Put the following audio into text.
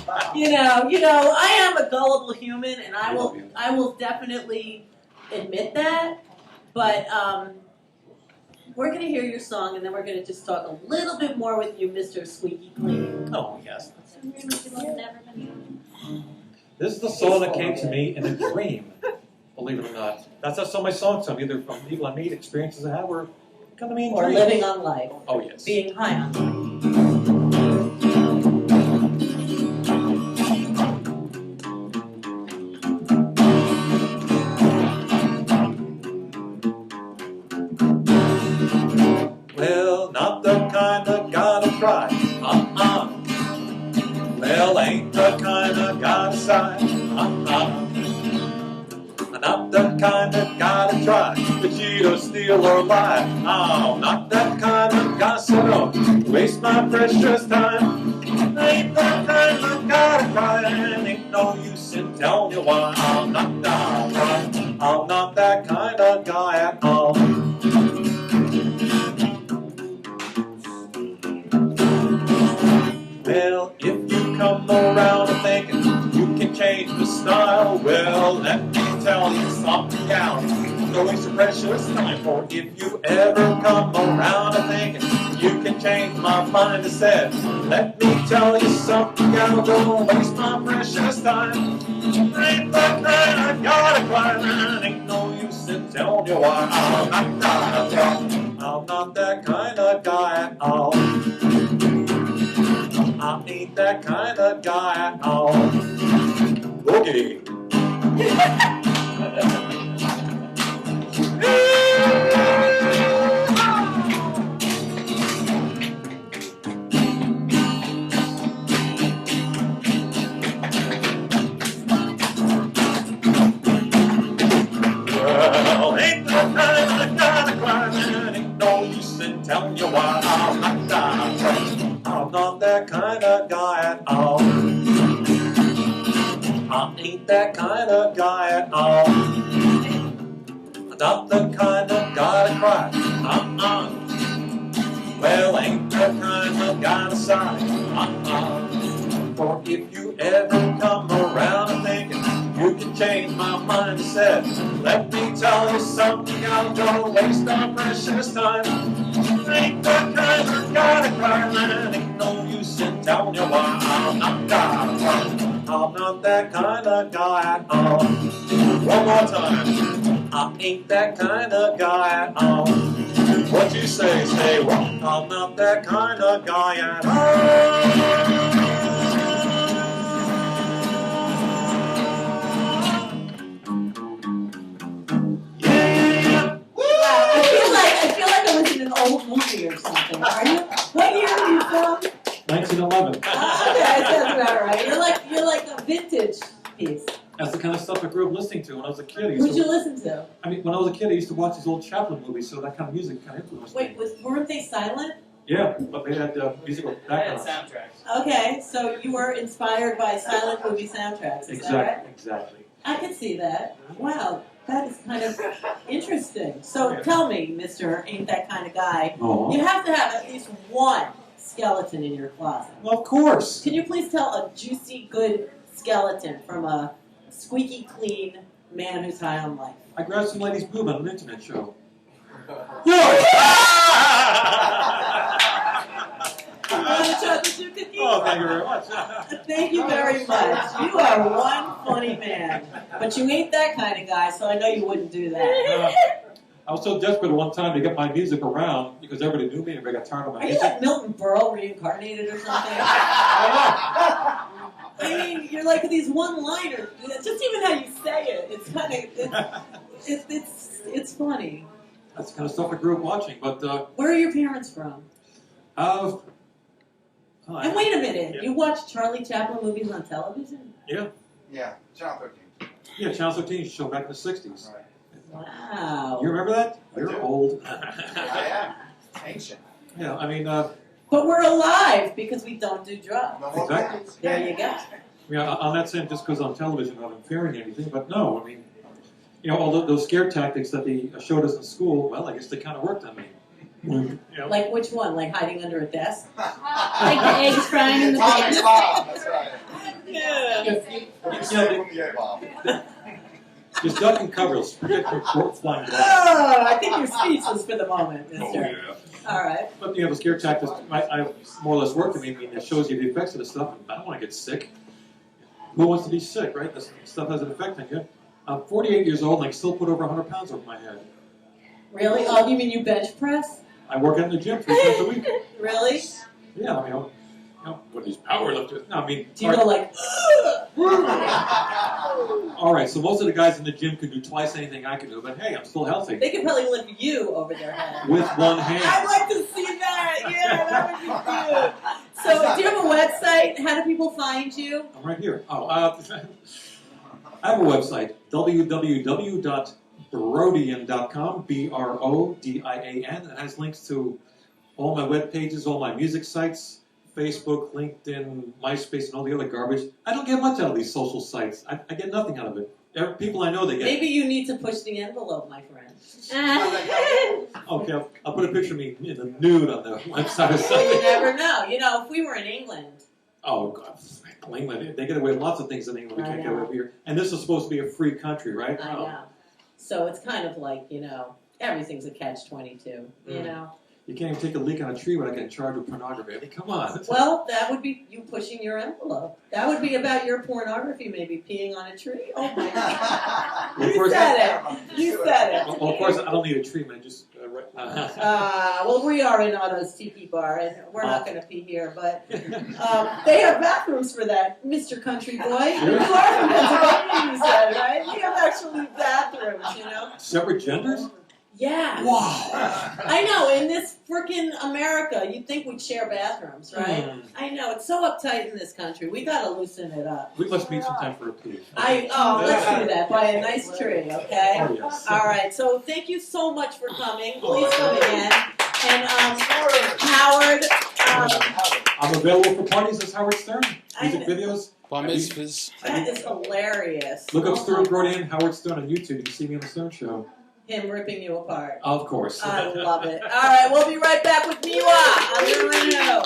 I am a gullible human, and I will definitely admit that. But we're going to hear your song, and then we're going to just talk a little bit more with you, Mr. Squeaky Clean. Oh, yes. This is the song that came to me in a dream, believe it or not. That's how some of my songs come, either from people I meet, experiences I have, or come to me in or dreams. living on life. Oh, yes. Being high on life. Well, not the kind that gotta cry. Well, ain't the kind that gotta sigh. Not the kind that gotta try to cheat or steal or lie. Oh, not that kind that gotta don't waste my precious time. Ain't the kind that gotta cry, and ain't no use in telling you why. I'm not that kind. I'm not that kind of guy at all. Well, if you come around and thinking you can change the style, well, let me tell you something, gal. Don't waste your precious time, for if you ever come around and thinking you can change my mind, I said, let me tell you something, gal. Don't waste my precious time. Ain't the kind I gotta climb, and ain't no use in telling you why. I'm not that kind of guy at all. I ain't that kind of guy at all. Boogie. Well, ain't that kind I gotta climb, and ain't no use in telling you why. I'm not that kind of guy at all. I ain't that kind of guy at all. Not the kind of guy to cry. Well, ain't the kind of guy to sigh. For if you ever come around and thinking you can change my mind, I said, let me tell you something, I'll don't waste our precious time. Ain't the kind of guy to cry, man, ain't no use in telling you why. I'm not that kind of guy at all. One more time. I ain't that kind of guy at all. What you say, well, I'm not that kind of guy at all. Yeah. I feel like I was in an old movie or something. Are you? What year are you from? 1911. Okay, that's about right. You're like a vintage piece. That's the kind of stuff I grew up listening to when I was a kid. Who'd you listen to? I mean, when I was a kid, I used to watch these old Chaplin movies, so that kind of music kind of influenced me. Wait, weren't they silent? Yeah, but they had musical backgrounds. Soundtracks. Okay, so you were inspired by silent movie soundtracks, is that right? Exactly. I can see that. Wow, that is kind of interesting. So tell me, Mr. Ain't That Kind of Guy, you have to have at least one skeleton in your closet. Well, of course. Can you please tell a juicy, good skeleton from a squeaky clean man who's high on life? I grabbed some lady's boob on an internet show. Oh, thank you very much. Thank you very much. You are one funny man. But you ain't that kind of guy, so I know you wouldn't do that. I was so desperate at one time to get my music around because everybody knew me and everybody got tired of my Are you music. like Milton Berle reincarnated or something? I mean, you're like these one-liners. Just even how you say it, it's kind of, it's funny. That's the kind of stuff I grew up watching. But where are your parents from? And wait a minute, you watch Charlie Chaplin movies on television? Yeah. Yeah, Channel 13. Yeah, Channel 13 show back in the 60s. Right. Wow. You remember that? You're old. I am. Ancient. Yeah, I mean... but we're alive because we don't do drugs. No, exactly. There you go. Yeah, I'm not saying just because on television I'm not fearing anything, but no, I mean, all those scare tactics that they showed us in school, well, I guess they kind of worked on me. Like which one? Like hiding under a desk? Like the eggs frying in the pan. That's right. Yeah. Yeah, Bob. Just duck and cover. Let's protect from flying glass. Oh, I think you're speechless for the moment, mister. All right. But you know, the scare tactics, I more or less worked. I mean, it shows you the effects of the stuff. I don't want to get sick. Who wants to be sick, right? This stuff has an effect on you. I'm 48 years old and I can still put over 100 pounds over my head. Really? Oh, you mean you bench press? I work out in the gym 3 times a week. Really? Yeah, I mean, what are these power lifters? No, I mean, Do you go like? all right, so most of the guys in the gym can do twice anything I can do, but hey, I'm still healthy. They could probably lift you over their head. With one hand. I'd like to see that. Yeah, that would be good. So, do you have a website? How do people find you? I'm right here. Oh, I have a website, www.brodian.com, BRODIAN. It has links to all my web pages, all my music sites, Facebook, LinkedIn, MySpace, and all the other garbage. I don't get much out of these social sites. I get nothing out of it. People I know, they get. Maybe you need to push the envelope, my friend. Okay, I'll put a picture of me in the nude on the website or You something. never know. You know, if we were in England. Oh, God. England, they get away with lots of things in England we I can't get know. away with here. And this is supposed to be a free country, right? I know. So it's kind of like, you know, everything's a catch-22, you Mm. know. You can't even take a leak on a tree without getting charged with pornography. I mean, come on. Well, that would be you pushing your envelope. That would be about your pornography, maybe peeing on a tree. Oh my God! Well, of You course, said it. You said it. Well, of course, I don't need a treatment. Just Well, we are in Otto's Tiki Bar, and we're not going to pee here, but they have bathrooms for that, Mr. Country Boy. You are from Pennsylvania, you said, right? We have actually bathrooms, you know. Separate genders? Yeah. Wow. I know, in this frickin' America, you'd think we'd share bathrooms, right? Mm. I know, it's so uptight in this country. We gotta loosen it up. We must meet sometime for a pee. Let's do that by a nice tree, okay? Oh, yes. All right, so thank you so much for coming. Please come again. And Howard, I'm available for parties as Howard Stern. Music I- videos. Bar mitzvahs. that is hilarious. Look up Oh Stern my- Brodian, Howard Stern on YouTube. You can see me on the Stern Show. Him ripping you apart. Of course. I love it. All right, we'll be right back with Miwa on the radio.